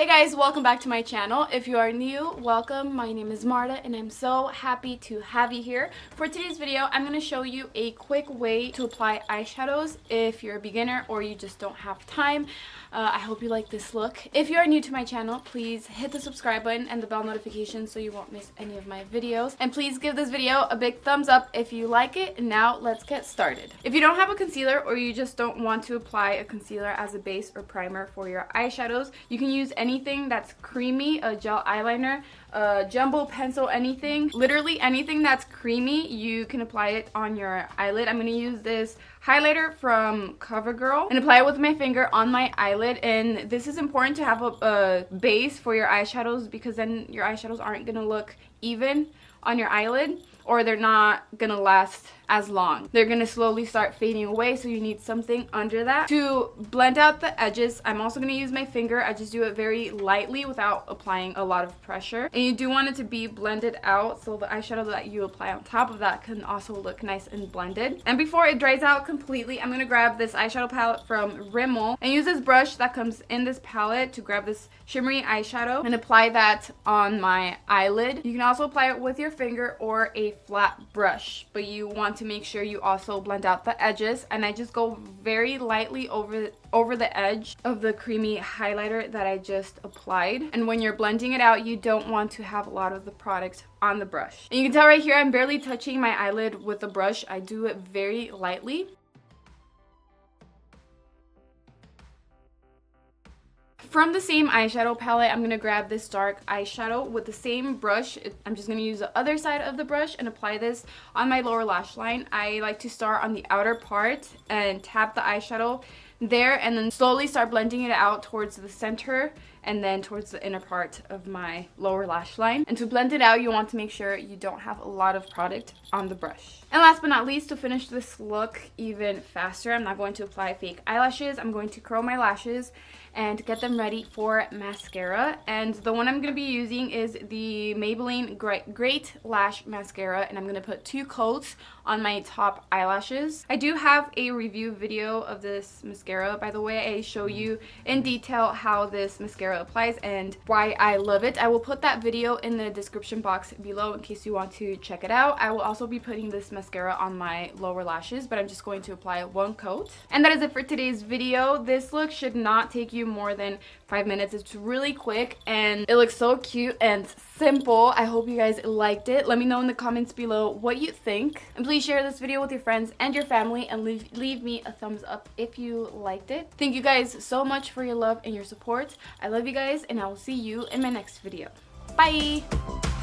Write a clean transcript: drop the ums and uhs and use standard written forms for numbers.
Hey guys, welcome back to my channel. If you are new, welcome. My name is Marta and I'm so happy to have you here. For today's video, I'm going to show you a quick way to apply eyeshadows if you're a beginner or you just don't have time. I hope you like this look. If you are new to my channel, please hit the subscribe button and the bell notification so you won't miss any of my videos. And please give this video a big thumbs up if you like it. Now let's get started. If you don't have a concealer or you just don't want to apply a concealer as a base or primer for your eyeshadows, you can use anything that's creamy, a gel eyeliner, a jumbo pencil, anything. Literally anything that's creamy, you can apply it on your eyelid. I'm going to use this highlighter from CoverGirl and apply it with my finger on my eyelid. And this is important to have a base for your eyeshadows because then your eyeshadows aren't going to look even on your eyelid, or they're not gonna last as long. They're gonna slowly start fading away, so you need something under that. To blend out the edges, I'm also gonna use my finger. I just do it very lightly without applying a lot of pressure. And you do want it to be blended out, so the eyeshadow that you apply on top of that can also look nice and blended. And before it dries out completely, I'm gonna grab this eyeshadow palette from Rimmel and use this brush that comes in this palette to grab this shimmery eyeshadow and apply that on my eyelid. You can also apply it with your finger or a flat brush, but you want to make sure you also blend out the edges. And I just go very lightly over the edge of the creamy highlighter that I just applied. And when you're blending it out, you don't want to have a lot of the product on the brush. And you can tell right here, I'm barely touching my eyelid with the brush. I do it very lightly. From the same eyeshadow palette, I'm going to grab this dark eyeshadow with the same brush. I'm just going to use the other side of the brush and apply this on my lower lash line. I like to start on the outer part and tap the eyeshadow there and then slowly start blending it out towards the center and then towards the inner part of my lower lash line. And to blend it out, you want to make sure you don't have a lot of product on the brush. And last but not least, to finish this look even faster, I'm not going to apply fake eyelashes. I'm going to curl my lashes and get them ready for mascara. And the one I'm going to be using is the Maybelline Great Lash Mascara, and I'm going to put 2 coats on my top eyelashes. I do have a review video of this mascara, by the way. I show you in detail how this mascara applies and why I love it. I will put that video in the description box below in case you want to check it out. I will also be putting this mascara on my lower lashes, but I'm just going to apply 1 coat. And that is it for today's video. This look should not take you more than 5 minutes. It's really quick and it looks so cute and simple. I hope you guys liked it. Let me know in the comments below what you think, and please share this video with your friends and your family and leave me a thumbs up if you liked it. Thank you guys so much for your love and your support. I love you guys, and I will see you in my next video. Bye!